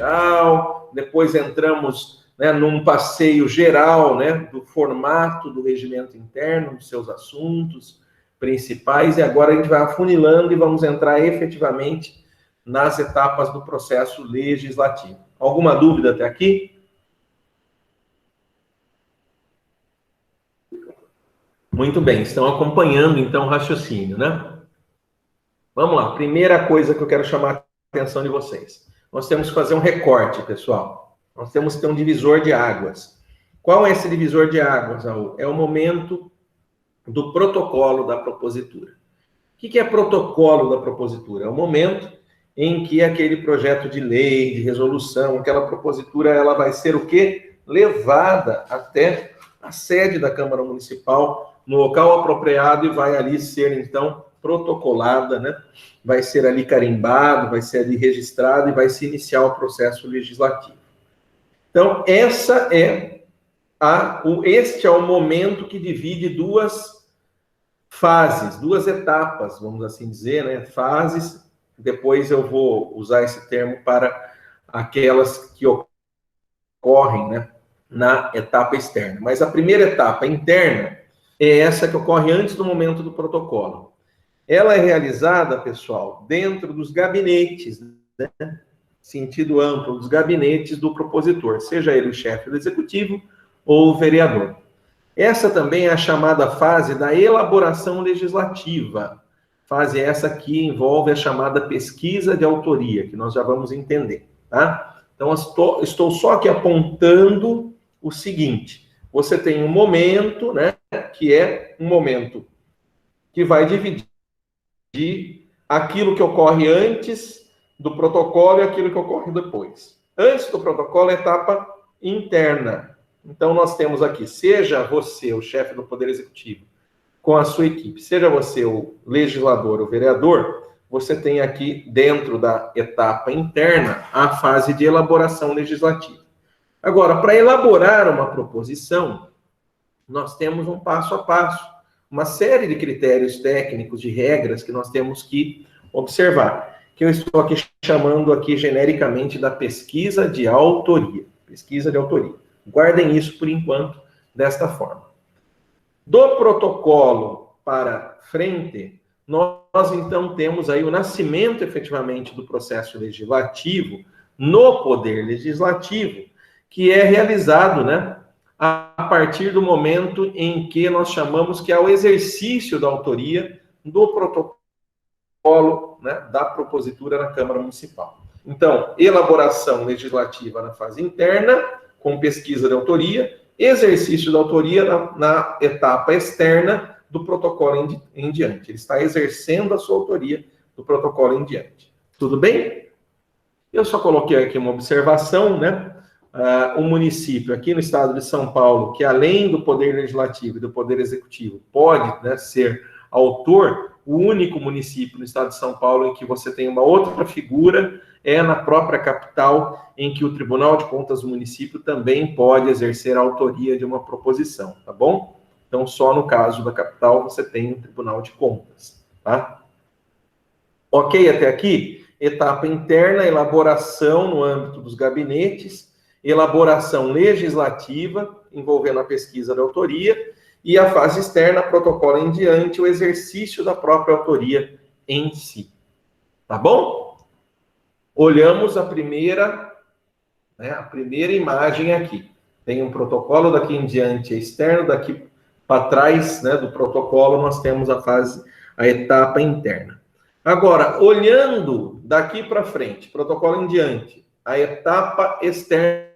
geral, depois entramos, né, num passeio geral, né, do formato do regimento interno, dos seus assuntos principais, e agora a gente vai afunilando e vamos entrar efetivamente nas etapas do processo legislativo. Alguma dúvida até aqui? Muito bem, estão acompanhando então o raciocínio, né? Vamos lá, primeira coisa que eu quero chamar a atenção de vocês. Nós temos que fazer um recorte, pessoal. Nós temos que ter um divisor de águas. Qual é esse divisor de águas, Raul? É o momento do protocolo da propositura. O que é protocolo da propositura? É o momento em que aquele projeto de lei, de resolução, aquela propositura, ela vai ser o quê? Levada até a sede da Câmara Municipal, no local apropriado, e vai ali ser, então, protocolada, né? Vai ser ali carimbado, vai ser ali registrado e vai se iniciar o processo legislativo. Então, este é o momento que divide duas fases, duas etapas, vamos assim dizer, né? Fases. Depois eu vou usar esse termo para aquelas que ocorrem, né, na etapa externa. Mas a primeira etapa interna é essa que ocorre antes do momento do protocolo. Ela é realizada, pessoal, dentro dos gabinetes, né? Sentido amplo, dos gabinetes do propositor, seja ele o chefe do executivo ou o vereador. Essa também é a chamada fase da elaboração legislativa. Fase essa que envolve a chamada pesquisa de autoria, que nós já vamos entender, tá? Então, estou só aqui apontando o seguinte: você tem um momento, né, que é um momento que vai dividir aquilo que ocorre antes do protocolo e aquilo que ocorre depois. Antes do protocolo, a etapa interna. Então, nós temos aqui, seja você o chefe do Poder Executivo, com a sua equipe, seja você o legislador, o vereador, você tem aqui, dentro da etapa interna, a fase de elaboração legislativa. Agora, para elaborar uma proposição, nós temos um passo a passo, uma série de critérios técnicos, de regras que nós temos que observar, que eu estou aqui chamando aqui genericamente da pesquisa de autoria. Pesquisa de autoria. Guardem isso por enquanto desta forma. Do protocolo para frente, nós então temos aí o nascimento efetivamente do processo legislativo no Poder Legislativo, que é realizado, né, a partir do momento em que nós chamamos que é o exercício da autoria do protocolo, né, da propositura na Câmara Municipal. Então, elaboração legislativa na fase interna, com pesquisa de autoria, exercício da autoria na etapa externa do protocolo em diante. Ele está exercendo a sua autoria do protocolo em diante. Tudo bem? Eu só coloquei aqui uma observação, né? O município aqui no estado de São Paulo, que além do Poder Legislativo e do Poder Executivo, pode, né, ser autor, o único município no estado de São Paulo em que você tem uma outra figura é na própria capital, em que o Tribunal de Contas do município também pode exercer a autoria de uma proposição, tá bom? Então, só no caso da capital você tem o Tribunal de Contas, tá? Ok até aqui? Etapa interna, elaboração no âmbito dos gabinetes, elaboração legislativa, envolvendo a pesquisa da autoria, e a fase externa, protocolo em diante, o exercício da própria autoria em si. Tá bom? Olhamos a primeira imagem aqui. Tem um protocolo daqui em diante externo, daqui para trás, né, do protocolo, nós temos a etapa interna. Agora, olhando daqui para frente, protocolo em diante, a etapa externa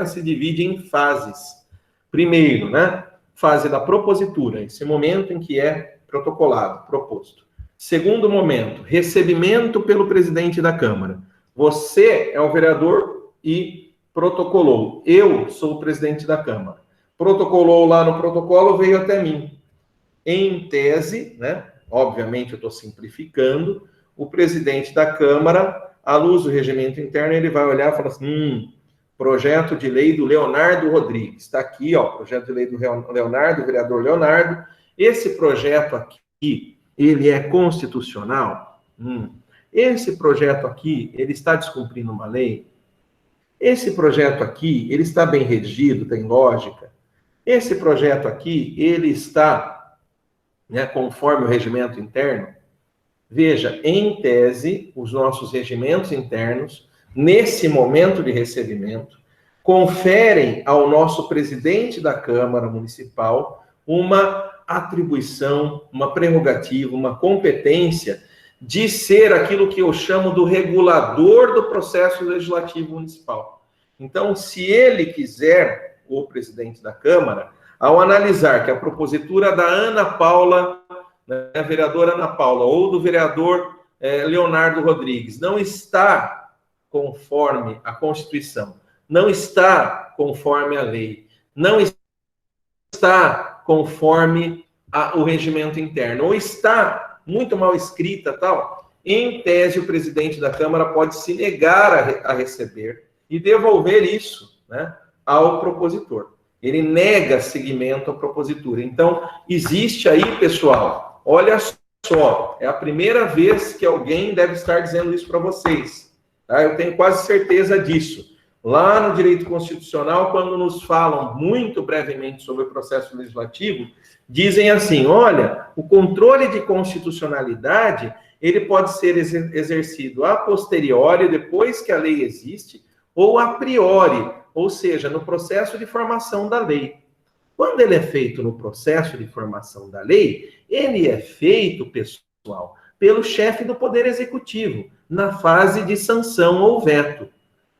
se divide em fases. Primeiro, né, fase da propositura, esse momento em que é protocolado, proposto. Segundo momento, recebimento pelo presidente da Câmara. Você é o vereador e protocolou. Eu sou o presidente da Câmara. Protocolou lá no protocolo, veio até mim. Em tese, né, obviamente eu estou simplificando, o presidente da Câmara, à luz do regimento interno, ele vai olhar e falar assim, projeto de lei do Leonardo Rodrigues. Está aqui, ó, projeto de lei do Leonardo, do vereador Leonardo. Esse projeto aqui, ele é constitucional? Esse projeto aqui, ele está descumprindo uma lei? esse projeto aqui, ele está bem redigido, tem lógica? Esse projeto aqui, ele está, né, conforme o regimento interno? Veja, em tese, os nossos regimentos internos, nesse momento de recebimento, conferem ao nosso presidente da Câmara Municipal uma atribuição, uma prerrogativa, uma competência de ser aquilo que eu chamo do regulador do processo legislativo municipal. Então, se ele quiser, o presidente da Câmara, ao analisar que a propositura da Ana Paula, né, a vereadora Ana Paula, ou do vereador Leonardo Rodrigues, não está conforme a Constituição, não está conforme a lei, não está conforme o regimento interno, ou está muito mal escrita, tal, em tese o presidente da Câmara pode se negar a receber e devolver isso, né, ao propositor. Ele nega seguimento à propositura. Então, existe aí, pessoal, olha só, é a primeira vez que alguém deve estar dizendo isso para vocês, tá? Eu tenho quase certeza disso. Lá no direito constitucional, quando nos falam muito brevemente sobre o processo legislativo, dizem assim, olha, o controle de constitucionalidade, ele pode ser exercido a posteriori, depois que a lei existe, ou a priori, ou seja, no processo de formação da lei. Quando ele é feito no processo de formação da lei, ele é feito, pessoal, pelo chefe do Poder Executivo, na fase de sanção ou veto.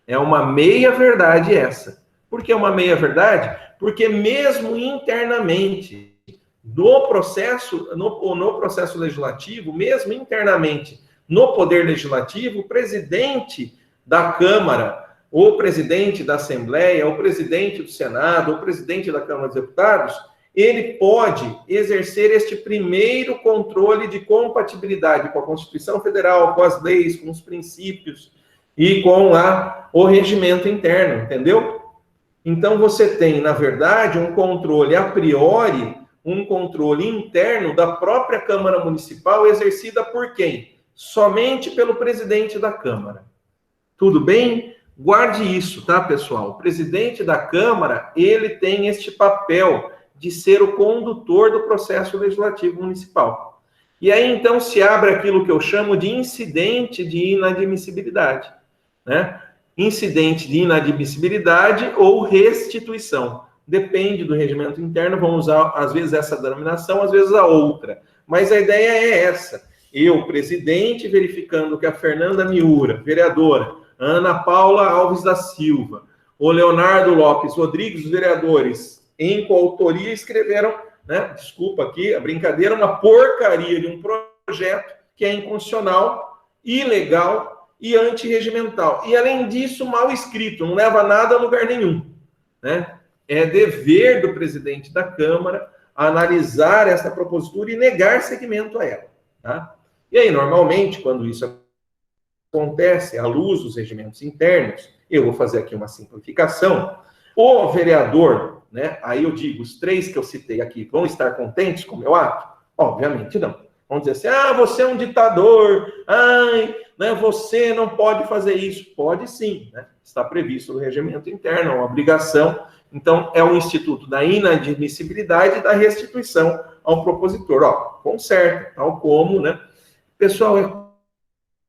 É uma meia-verdade essa. Por que uma meia-verdade? Porque mesmo internamente, no processo legislativo, mesmo internamente, no Poder Legislativo, o presidente da Câmara, o presidente da Assembleia, o presidente do Senado, o presidente da Câmara dos Deputados, ele pode exercer este primeiro controle de compatibilidade com a Constituição Federal, com as leis, com os princípios e com o regimento interno, entendeu? Então, você tem, na verdade, um controle a priori, um controle interno da própria Câmara Municipal, exercida por quem? Somente pelo presidente da Câmara. Tudo bem? Guarde isso, tá, pessoal? O presidente da Câmara, ele tem este papel de ser o condutor do processo legislativo municipal. E aí, então, se abre aquilo que eu chamo de incidente de inadmissibilidade, né? Incidente de inadmissibilidade ou restituição. Depende do regimento interno, vamos usar, às vezes, essa denominação, às vezes a outra. Mas a ideia é essa. Eu, presidente, verificando que a Fernanda Miura, vereadora, Ana Paula Alves da Silva, o Leonardo Lopes Rodrigues, os vereadores, em coautoria, escreveram, né, desculpa aqui, a brincadeira, uma porcaria de um projeto que é inconstitucional, ilegal e antirregimental. E, além disso, mal escrito, não leva nada a lugar nenhum, né? É dever do presidente da Câmara analisar essa propositura e negar seguimento a ela, tá? E aí, normalmente, quando isso acontece à luz dos regimentos internos, eu vou fazer aqui uma simplificação, o vereador, né, aí eu digo, os três que eu citei aqui, vão estar contentes com o meu ato? Obviamente não. Vão dizer assim, você é um ditador, né, você não pode fazer isso. Pode sim, né? Está previsto no regimento interno, é uma obrigação. Então, é o instituto da inadmissibilidade e da restituição ao propositor. Conserta, tal como, né? Pessoal, é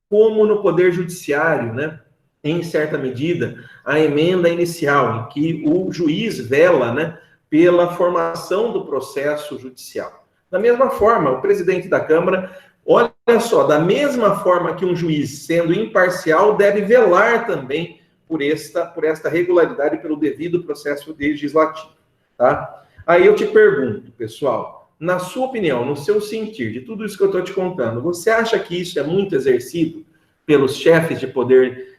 como no Poder Judiciário, né? Em certa medida, a emenda inicial, em que o juiz vela, né, pela formação do processo judicial. Da mesma forma, o presidente da Câmara, olha só, da mesma forma que um juiz, sendo imparcial, deve velar também por esta regularidade, pelo devido processo legislativo, tá? Aí eu te pergunto, pessoal, na sua opinião, no seu sentir, de tudo isso que eu estou te contando, você acha que isso é muito exercido pelos chefes de poder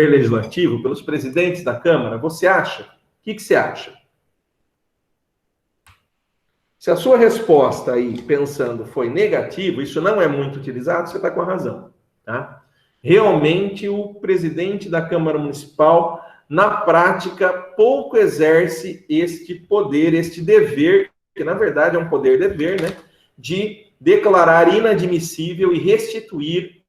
legislativo, pelos presidentes da Câmara? Você acha? O que você acha? Se a sua resposta aí, pensando, foi negativa, isso não é muito utilizado, você está com a razão, tá? Realmente, o presidente da Câmara Municipal, na prática, pouco exerce este poder, este dever, que na verdade é um poder-dever, né, de declarar inadmissível e restituir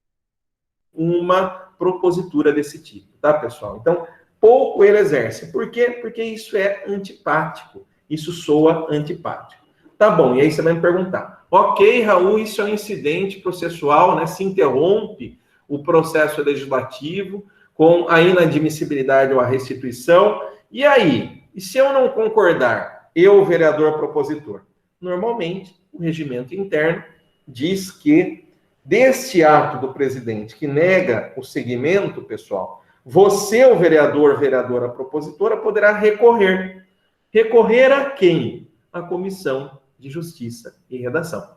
uma propositura desse tipo. tá, pessoal? Então, pouco ele exerce. Por quê? Porque isso é antipático. Isso soa antipático. Tá bom, e aí você vai me perguntar. Ok, Raul, isso é um incidente processual, né? Se interrompe o processo legislativo com a inadmissibilidade ou a restituição. E aí? E se eu não concordar, eu, vereador propositor? Normalmente, o regimento interno diz que deste ato do presidente que nega o seguimento, pessoal, você, o vereador, vereadora propositora, poderá recorrer. Recorrer a quem? A Comissão de Justiça e Redação.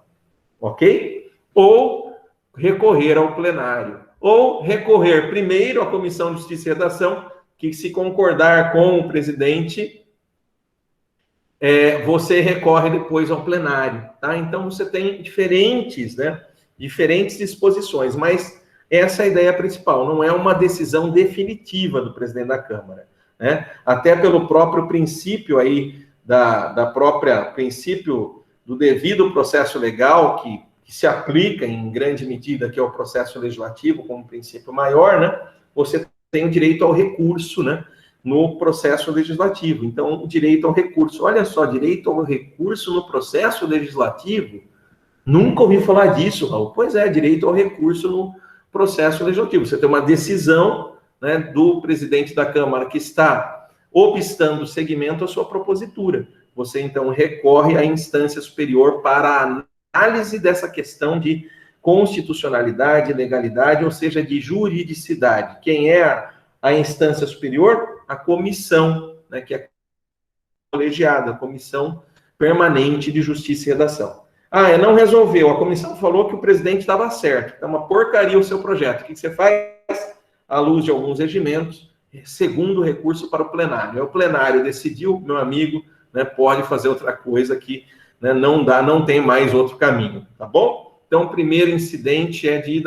Ok? Ou recorrer ao plenário. Ou recorrer primeiro à Comissão de Justiça e Redação, que se concordar com o presidente, você recorre depois ao plenário, tá? Então, você tem diferentes disposições, mas essa é a ideia principal, não é uma decisão definitiva do presidente da Câmara, né? Até pelo próprio princípio aí, da própria princípio do devido processo legal, que se aplica em grande medida, que é o processo legislativo, como princípio maior, né? Você tem o direito ao recurso, né? No processo legislativo. Então, o direito ao recurso. Olha só, direito ao recurso no processo legislativo? Nunca ouvi falar disso, Raul. Pois é, direito ao recurso no processo legislativo. Você tem uma decisão, né, do presidente da Câmara que está obstando o seguimento à sua propositura. Você, então, recorre à instância superior para a análise dessa questão de constitucionalidade, legalidade, ou seja, de juridicidade. Quem é a instância superior? A comissão, né, que é colegiada, a Comissão Permanente de Justiça e Redação. Não resolveu. A comissão falou que o presidente estava certo. É uma porcaria o seu projeto. O que você faz? À luz de alguns regimentos, segundo recurso para o plenário. O plenário decidiu, meu amigo, né, pode fazer outra coisa que, né, não tem mais outro caminho, tá bom? Então, o primeiro incidente é de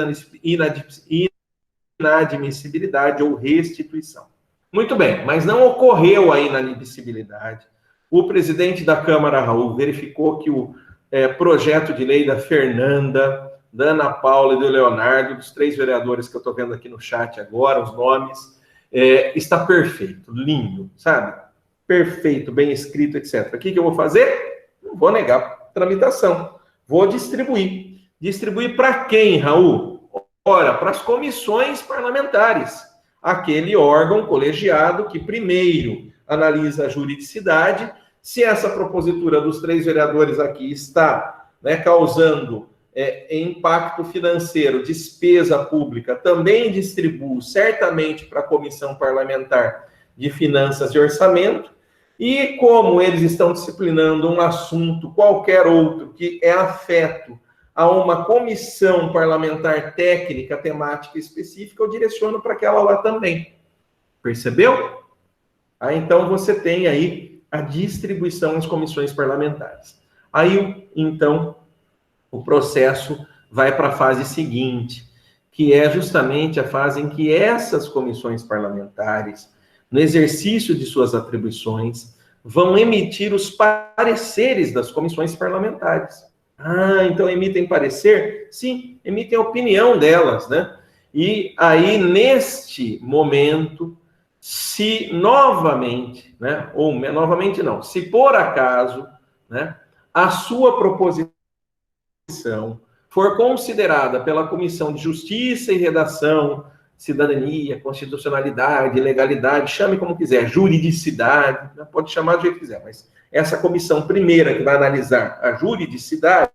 inadmissibilidade ou restituição. Muito bem, mas não ocorreu a inadmissibilidade. O presidente da Câmara, Raul, verificou que o projeto de lei da Fernanda, da Ana Paula e do Leonardo, dos 3 vereadores que eu estou vendo aqui no chat agora, os nomes, está perfeito, lindo, sabe? Perfeito, bem escrito, etc. O que eu vou fazer? Não vou negar tramitação. Vou distribuir. Distribuir para quem, Raul? Ora, para as comissões parlamentares. Aquele órgão colegiado que primeiro analisa a juridicidade. Se essa propositura dos 3 vereadores aqui está, né, causando impacto financeiro, despesa pública, também distribui certamente para a Comissão Parlamentar de Finanças e Orçamento. E como eles estão disciplinando um assunto qualquer outro que é afeto a uma comissão parlamentar técnica, temática específica, eu direciono para aquela lá também. Percebeu? Então, você tem aí a distribuição às comissões parlamentares. Aí, então, o processo vai para a fase seguinte, que é justamente a fase em que essas comissões parlamentares, no exercício de suas atribuições, vão emitir os pareceres das comissões parlamentares. Então emitem parecer? Sim, emitem a opinião delas, né? E aí, neste momento, se novamente, né? Ou novamente não, se por acaso, né? A sua proposição for considerada pela Comissão de Justiça e Redação, Cidadania, Constitucionalidade, Legalidade, chame como quiser, juridicidade, né? Pode chamar do jeito que quiser, mas essa comissão primeira que vai analisar a juridicidade,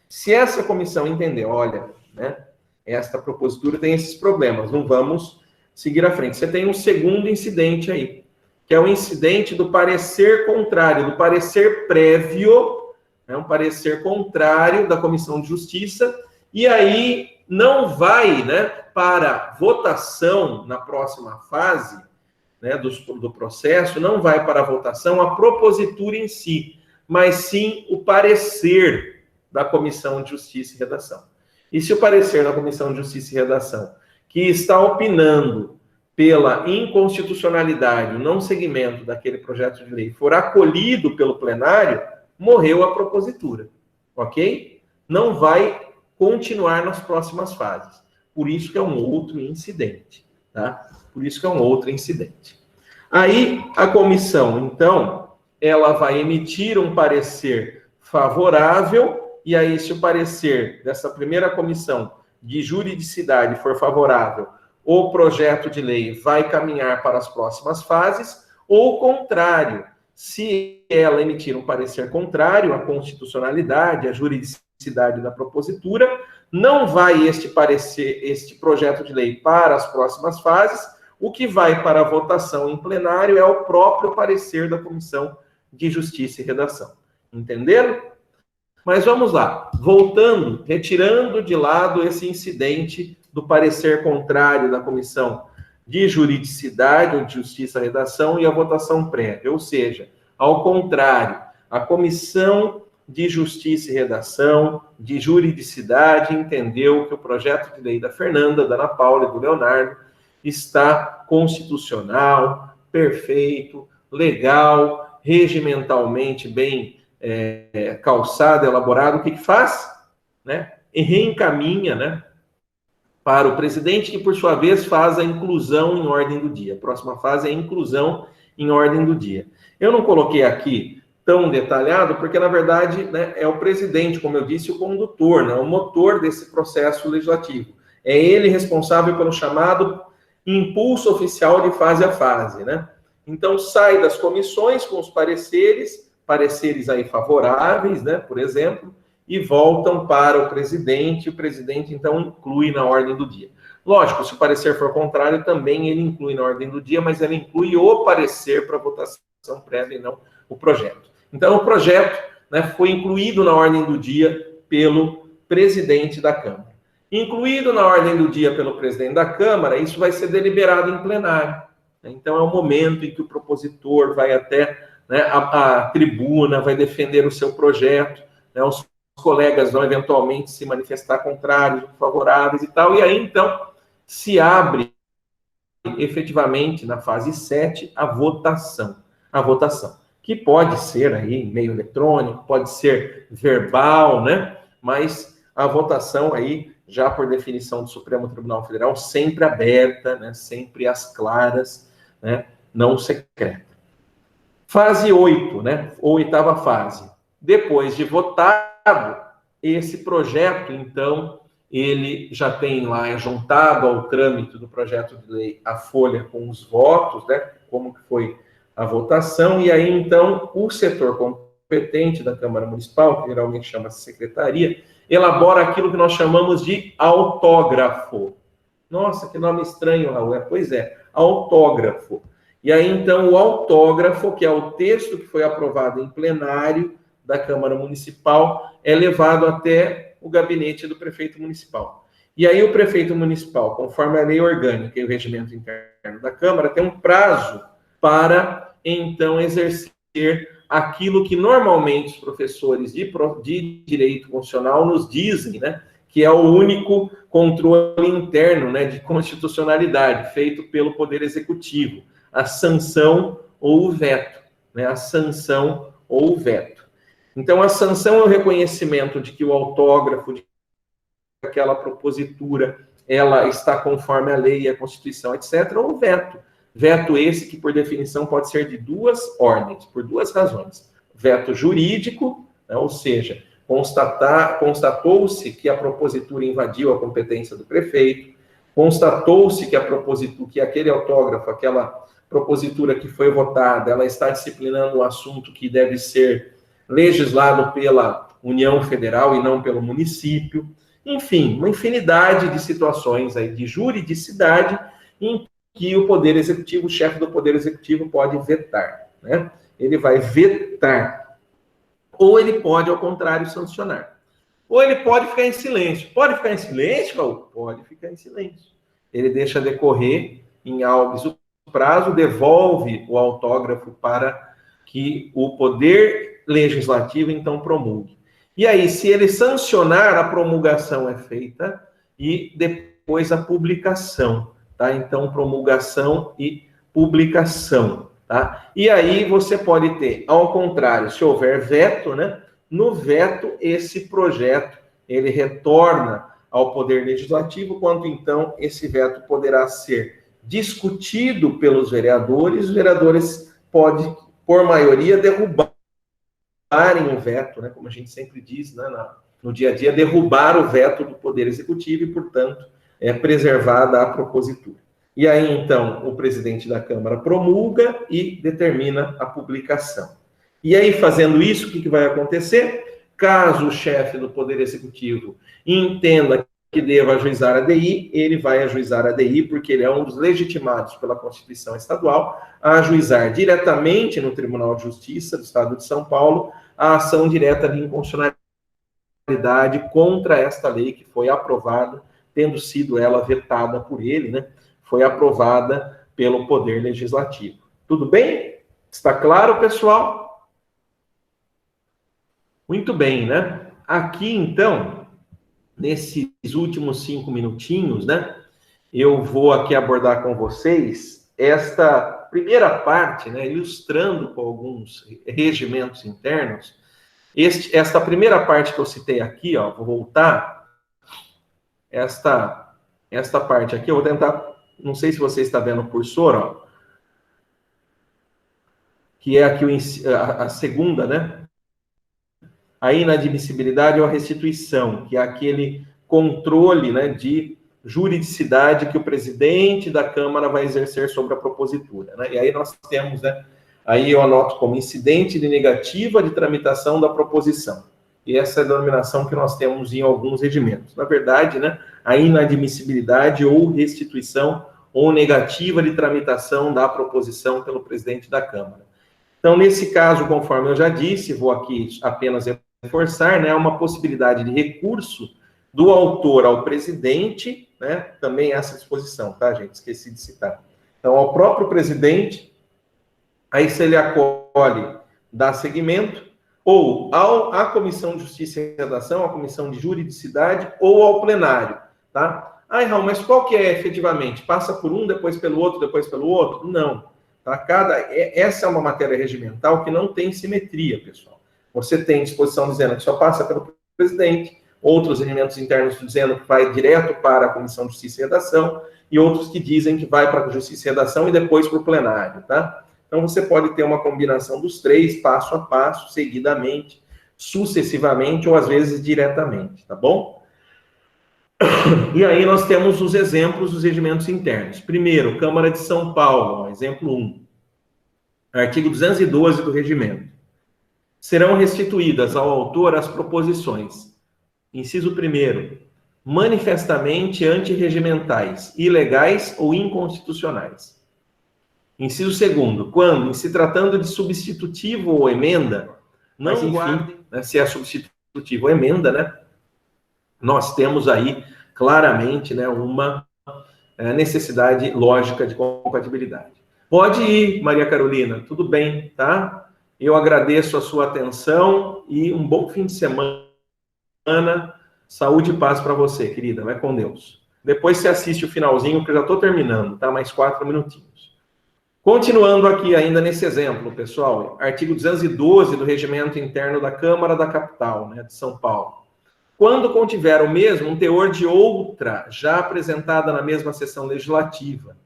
se essa comissão entender, olha, né, esta propositura tem esses problemas, não vamos seguir à frente. Você tem um segundo incidente aí, que é o incidente do parecer contrário, do parecer prévio, né, um parecer contrário da Comissão de Justiça, e aí não vai, né, para votação na próxima fase, né, do processo, não vai para a votação a propositura em si, mas sim o parecer da Comissão de Justiça e Redação. E se o parecer da Comissão de Justiça e Redação, que está opinando pela inconstitucionalidade, o não seguimento daquele projeto de lei, for acolhido pelo plenário, morreu a propositura, ok? Não vai continuar nas próximas fases. Por isso que é um outro incidente, tá? Por isso que é um outro incidente. Aí, a comissão, então, ela vai emitir um parecer favorável, e aí, se o parecer dessa primeira comissão de juridicidade for favorável, o projeto de lei vai caminhar para as próximas fases, ou o contrário, se ela emitir um parecer contrário à constitucionalidade, à juridicidade da propositura, não vai este projeto de lei para as próximas fases. O que vai para a votação em plenário é o próprio parecer da Comissão de Justiça e Redação. Entenderam? Mas vamos lá, voltando, retirando de lado esse incidente do parecer contrário da Comissão de Juridicidade ou de Justiça e Redação e a votação prévia, ou seja, ao contrário, a Comissão de Justiça e Redação, de Juridicidade, entendeu que o projeto de lei da Fernanda, da Ana Paula e do Leonardo está constitucional, perfeito, legal, regimentalmente bem calçado, elaborado. O que faz? Né? E reencaminha, né, para o presidente, que por sua vez faz a inclusão em ordem do dia. A próxima fase é a inclusão em ordem do dia. Eu não coloquei aqui tão detalhado, porque na verdade, né, é o presidente, como eu disse, o condutor, né, o motor desse processo legislativo. É ele responsável pelo chamado impulso oficial de fase a fase, né? Então, sai das comissões com os pareceres aí favoráveis, né, por exemplo, e voltam para o presidente então inclui na ordem do dia. Lógico, se o parecer for contrário, também ele inclui na ordem do dia, mas ele inclui o parecer para votação prévia e não o projeto. Então, o projeto, né, foi incluído na ordem do dia pelo presidente da Câmara. Incluído na ordem do dia pelo presidente da Câmara, isso vai ser deliberado em plenário. Então, é o momento em que o propositor vai até, né, a tribuna, vai defender o seu projeto, né, os colegas vão eventualmente se manifestar contrários, favoráveis e tal, e aí, então, se abre efetivamente, na fase 7, a votação. A votação, que pode ser aí meio eletrônico, pode ser verbal, né? Mas a votação aí, já por definição do Supremo Tribunal Federal, sempre aberta, né? Sempre às claras, né? Não secreta. Fase 8, né? Ou oitava fase. Depois de votado, esse projeto, então, ele já tem lá, é juntado ao trâmite do projeto de lei a folha com os votos, né? Como que foi a votação, e aí, então, o setor competente da Câmara Municipal, que geralmente chama-se secretaria, elabora aquilo que nós chamamos de autógrafo. Nossa, que nome estranho, Raul. Pois é, autógrafo. E aí, então, o autógrafo, que é o texto que foi aprovado em plenário da Câmara Municipal, é levado até o gabinete do prefeito municipal. E aí, o prefeito municipal, conforme a lei orgânica e o regimento interno da Câmara, tem um prazo para, então, exercer aquilo que normalmente os professores de direito constitucional nos dizem, né, que é o único controle interno, né, de constitucionalidade feito pelo Poder Executivo, a sanção ou o veto, né, a sanção ou o veto. Então, a sanção é o reconhecimento de que o autógrafo de aquela propositura, ela está conforme a lei e a Constituição, etc., ou o veto. Veto esse que, por definição, pode ser de duas ordens, por duas razões. Veto jurídico, né, ou seja, constatou-se que a propositura invadiu a competência do prefeito, constatou-se que aquele autógrafo, aquela propositura que foi votada, ela está disciplinando um assunto que deve ser legislado pela União Federal e não pelo município. Enfim, uma infinidade de situações aí de juridicidade em que o Poder Executivo, o chefe do Poder Executivo pode vetar, né? Ele vai vetar. Ou ele pode, ao contrário, sancionar. Ou ele pode ficar em silêncio. Pode ficar em silêncio, Raul? Pode ficar em silêncio. Ele deixa decorrer em alves o prazo, devolve o autógrafo para que o Poder Legislativo, então, promulgue. E aí, se ele sancionar, a promulgação é feita e depois a publicação. Tá? Então, promulgação e publicação. Tá? E aí você pode ter, ao contrário, se houver veto, né? No veto, esse projeto, ele retorna ao Poder Legislativo, quanto então esse veto poderá ser discutido pelos vereadores, os vereadores podem, por maioria, derrubarem o veto, né, como a gente sempre diz, né, no dia a dia, derrubar o veto do Poder Executivo e, portanto, preservada a propositura. E aí, então, o presidente da Câmara promulga e determina a publicação. E aí, fazendo isso, o que vai acontecer? Caso o chefe do Poder Executivo entenda que deva ajuizar a DI, ele vai ajuizar a DI, porque ele é um dos legitimados pela Constituição Estadual a ajuizar diretamente no Tribunal de Justiça do Estado de São Paulo a ação direta de inconstitucionalidade contra esta lei que foi aprovada, tendo sido ela vetada por ele, né? Foi aprovada pelo Poder Legislativo. Tudo bem? Está claro, pessoal? Muito bem, né? Aqui, então, nesses últimos 5 minutinhos, né? Eu vou aqui abordar com vocês esta primeira parte, né? Ilustrando com alguns regimentos internos. Esta primeira parte que eu citei aqui, ó, vou voltar. Esta parte aqui, eu vou tentar, não sei se você está vendo o cursor, ó, que é aqui a segunda, né? A inadmissibilidade ou a restituição, que é aquele controle, né, de juridicidade que o presidente da Câmara vai exercer sobre a propositura, né? E aí nós temos, né, aí eu anoto como incidente de negativa de tramitação da proposição. E essa é a denominação que nós temos em alguns regimentos. Na verdade, né, a inadmissibilidade ou restituição ou negativa de tramitação da proposição pelo presidente da Câmara. Então, nesse caso, conforme eu já disse, vou aqui apenas reforçar, né, uma possibilidade de recurso do autor ao presidente, né, também essa disposição, tá, gente? Esqueci de citar. Então, ao próprio presidente, aí se ele acolhe, dá seguimento, ou à Comissão de Justiça e Redação, à Comissão de Juridicidade, ou ao plenário, tá? Ah, Raul, mas qual que é efetivamente? Passa por um, depois pelo outro, depois pelo outro? Não. Tá? Essa é uma matéria regimental que não tem simetria, pessoal. Você tem disposição dizendo que só passa pelo presidente, outros regimentos internos dizendo que vai direto para a Comissão de Justiça e Redação, e outros que dizem que vai para a Justiça e Redação e depois para o plenário, tá? Então, você pode ter uma combinação dos três, passo a passo, seguidamente, sucessivamente, ou às vezes diretamente, tá bom? E aí nós temos os exemplos dos regimentos internos. Primeiro, Câmara de São Paulo, exemplo 1. Artigo 212 do regimento. Serão restituídas ao autor as proposições. Inciso 1º. Manifestamente antirregimentais, ilegais ou inconstitucionais. Inciso 2º. Quando, em se tratando de substitutivo ou emenda, não guardem, né, se é substitutivo ou emenda, né? Nós temos aí claramente, né, uma necessidade lógica de compatibilidade. Pode ir, Maria Carolina, tudo bem, tá? Eu agradeço a sua atenção e um bom fim de semana. Saúde e paz para você, querida. Vai com Deus. Depois você assiste o finalzinho, que eu já estou terminando, tá? Mais 4 minutinhos. Continuando aqui ainda nesse exemplo, pessoal, artigo 212 do Regimento Interno da Câmara da Capital, né, de São Paulo. Quando contiver o mesmo um teor de outra, já apresentada na mesma sessão legislativa,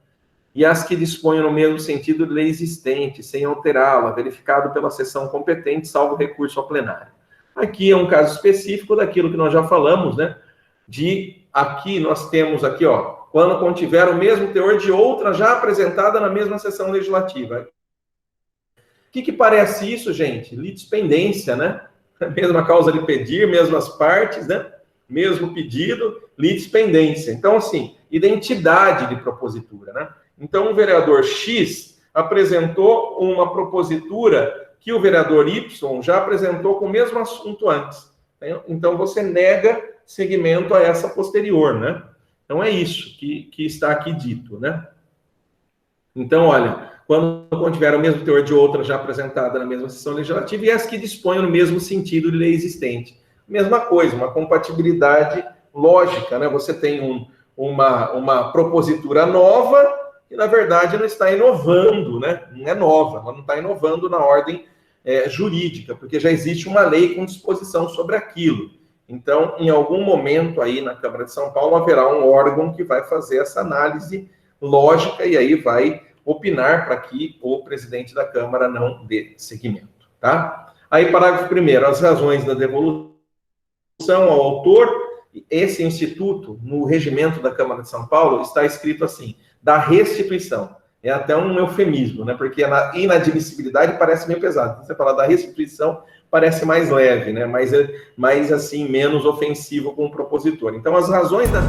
e as que disponham no mesmo sentido de lei existente, sem alterá-la, verificado pela sessão competente, salvo recurso ao plenário. Aqui é um caso específico daquilo que nós já falamos, né? Aqui nós temos aqui, ó, quando contiver o mesmo teor de outra já apresentada na mesma sessão legislativa. O que parece isso, gente? Litispendência, né? Mesma causa de pedir, mesmas partes, né? Mesmo pedido, litispendência. Então, assim, identidade de propositura, né? Então, o vereador X apresentou uma propositura que o vereador Y já apresentou com o mesmo assunto antes. Então, você nega seguimento a essa posterior, né? Então, é isso que está aqui dito, né? Então, olha, quando contiver o mesmo teor de outra já apresentada na mesma sessão legislativa e as que disponham no mesmo sentido de lei existente. Mesma coisa, uma compatibilidade lógica, né? Você tem uma propositura nova que, na verdade, não está inovando, né? Não é nova, ela não está inovando na ordem jurídica, porque já existe uma lei com disposição sobre aquilo. Então, em algum momento aí na Câmara de São Paulo, haverá um órgão que vai fazer essa análise lógica, e aí vai opinar para que o presidente da Câmara não dê seguimento, tá? Aí, parágrafo 1º, as razões da devolução ao autor. Esse instituto, no regimento da Câmara de São Paulo, está escrito assim, da restituição. É até um eufemismo, né? Porque a inadmissibilidade parece meio pesado. Você falar da restituição, parece mais leve, né? Mais assim, menos ofensivo com o propositor. Então, as razões da